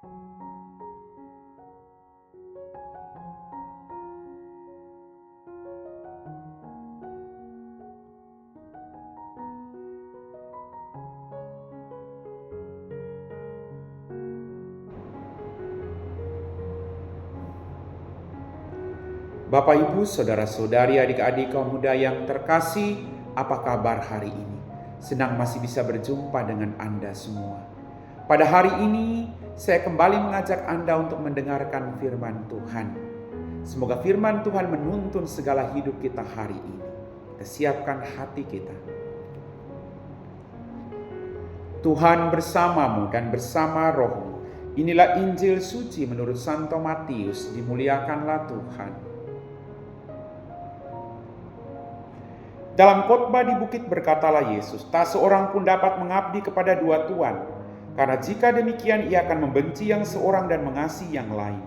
Bapak, Ibu, saudara-saudari, adik-adik kaum muda yang terkasih, apa kabar hari ini? Senang masih bisa berjumpa dengan Anda semua. Pada hari ini, saya kembali mengajak Anda untuk mendengarkan firman Tuhan. Semoga firman Tuhan menuntun segala hidup kita hari ini. Siapkan hati kita. Tuhan bersamamu dan bersama rohmu. Inilah Injil suci menurut Santo Matius. Dimuliakanlah Tuhan. Dalam khotbah di bukit berkatalah Yesus, tak seorang pun dapat mengabdi kepada dua tuan, karena jika demikian ia akan membenci yang seorang dan mengasihi yang lain.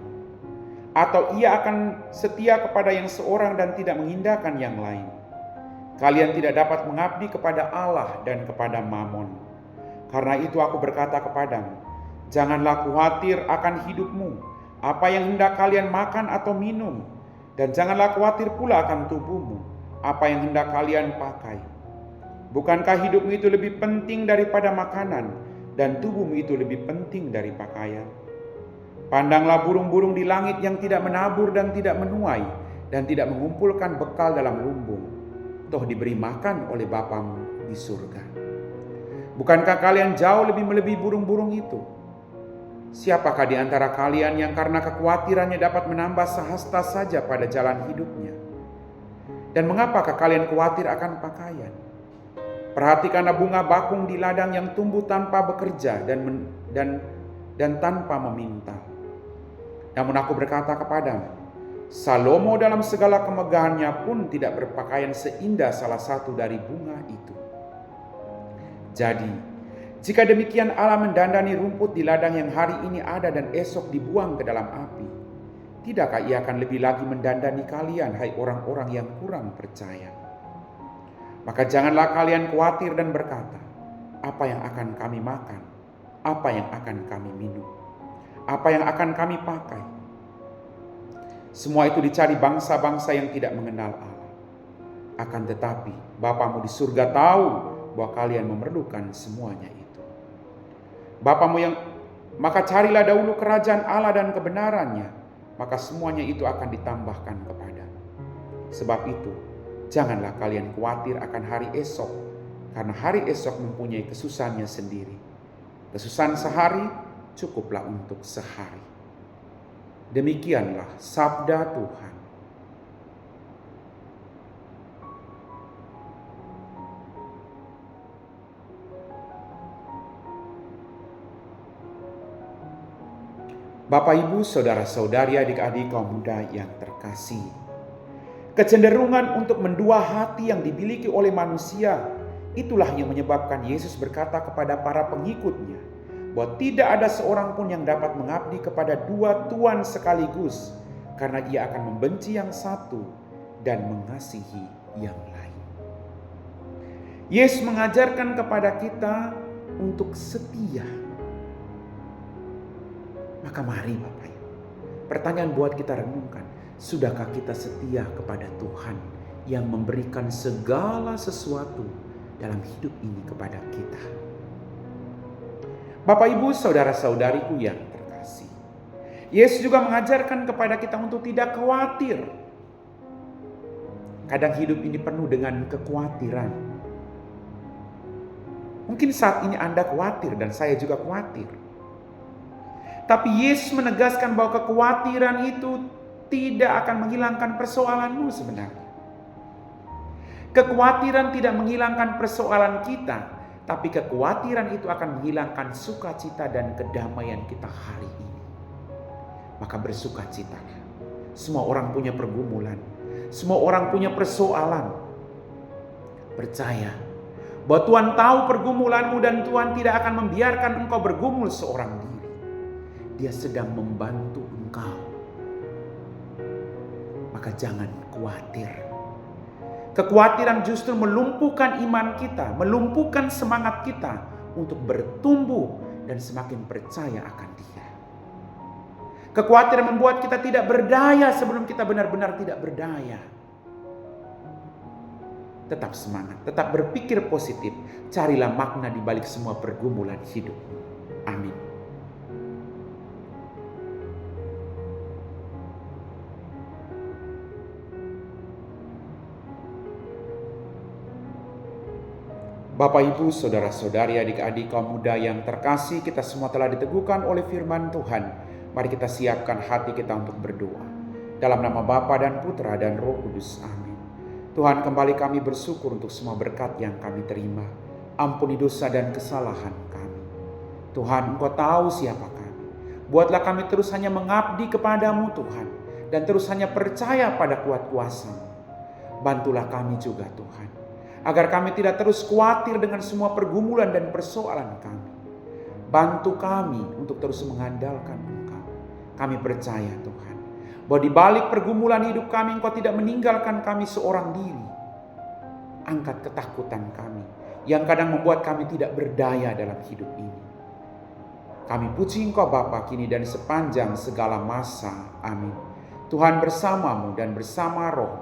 Atau ia akan setia kepada yang seorang dan tidak mengindahkan yang lain. Kalian tidak dapat mengabdi kepada Allah dan kepada Mamon. Karena itu aku berkata kepadamu, janganlah khawatir akan hidupmu, apa yang hendak kalian makan atau minum, dan janganlah khawatir pula akan tubuhmu, apa yang hendak kalian pakai. Bukankah hidupmu itu lebih penting daripada makanan, dan tubuhmu itu lebih penting dari pakaian? Pandanglah burung-burung di langit yang tidak menabur dan tidak menuai, dan tidak mengumpulkan bekal dalam lumbung, toh diberi makan oleh Bapamu di surga. Bukankah kalian jauh lebih melebihi burung-burung itu? Siapakah di antara kalian yang karena kekhawatirannya dapat menambah sehasta saja pada jalan hidupnya? Dan mengapakah kalian khawatir akan pakaian? Perhatikanlah bunga bakung di ladang yang tumbuh tanpa bekerja dan tanpa meminta. Namun aku berkata kepadamu, Salomo dalam segala kemegahannya pun tidak berpakaian seindah salah satu dari bunga itu. Jadi, jika demikian Allah mendandani rumput di ladang yang hari ini ada dan esok dibuang ke dalam api, tidakkah ia akan lebih lagi mendandani kalian, hai orang-orang yang kurang percaya? Maka janganlah kalian khawatir dan berkata, apa yang akan kami makan? Apa yang akan kami minum? Apa yang akan kami pakai? Semua itu dicari bangsa-bangsa yang tidak mengenal Allah. Akan tetapi Bapamu di surga tahu bahwa kalian memerlukan semuanya itu. Maka carilah dahulu kerajaan Allah dan kebenarannya, maka semuanya itu akan ditambahkan kepadamu. Sebab itu, janganlah kalian khawatir akan hari esok, karena hari esok mempunyai kesusahannya sendiri. Kesusahan sehari cukuplah untuk sehari. Demikianlah sabda Tuhan. Bapak, Ibu, saudara-saudari, adik-adik kaum muda yang terkasih. Kecenderungan untuk mendua hati yang dimiliki oleh manusia, itulah yang menyebabkan Yesus berkata kepada para pengikutnya, bahwa tidak ada seorang pun yang dapat mengabdi kepada dua tuan sekaligus, karena ia akan membenci yang satu dan mengasihi yang lain. Yesus mengajarkan kepada kita untuk setia. Maka mari Bapak Ibu, pertanyaan buat kita renungkan, sudahkah kita setia kepada Tuhan yang memberikan segala sesuatu dalam hidup ini kepada kita? Bapak, Ibu, saudara-saudariku yang terkasih, Yesus juga mengajarkan kepada kita untuk tidak khawatir. Kadang hidup ini penuh dengan kekhawatiran. Mungkin saat ini Anda khawatir dan saya juga khawatir. Tapi Yesus menegaskan bahwa kekhawatiran itu tidak akan menghilangkan persoalanmu sebenarnya. Kekhawatiran tidak menghilangkan persoalan kita, tapi kekhawatiran itu akan menghilangkan sukacita dan kedamaian kita hari ini. Maka bersukacitalah. Semua orang punya pergumulan, semua orang punya persoalan. Percaya bahwa Tuhan tahu pergumulanmu dan Tuhan tidak akan membiarkan engkau bergumul seorang diri. Dia sedang membantu engkau. Maka jangan khawatir. Kekhawatiran justru melumpuhkan iman kita, melumpuhkan semangat kita untuk bertumbuh dan semakin percaya akan Dia. Kekhawatiran membuat kita tidak berdaya sebelum kita benar-benar tidak berdaya. Tetap semangat, tetap berpikir positif. Carilah makna di balik semua pergumulan hidup. Amin. Bapak, Ibu, saudara-saudari, adik-adik, kaum muda yang terkasih, kita semua telah diteguhkan oleh firman Tuhan. Mari kita siapkan hati kita untuk berdoa. Dalam nama Bapa dan Putra dan Roh Kudus. Amin. Tuhan, kembali kami bersyukur untuk semua berkat yang kami terima. Ampuni dosa dan kesalahan kami. Tuhan, Engkau tahu siapa kami. Buatlah kami terus hanya mengabdi kepadamu Tuhan. Dan terus hanya percaya pada kuat kuasa-Mu. Bantulah kami juga Tuhan, agar kami tidak terus khawatir dengan semua pergumulan dan persoalan kami. Bantu kami untuk terus mengandalkan Engkau. Kami percaya Tuhan, bahwa di balik pergumulan hidup kami, Engkau tidak meninggalkan kami seorang diri. Angkat ketakutan kami, yang kadang membuat kami tidak berdaya dalam hidup ini. Kami puji Engkau Bapa kini dan sepanjang segala masa. Amin. Tuhan bersamamu dan bersama Roh.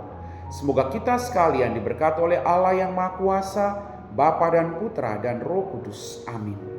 Semoga kita sekalian diberkati oleh Allah yang Maha Kuasa, Bapa dan Putra dan Roh Kudus. Amin.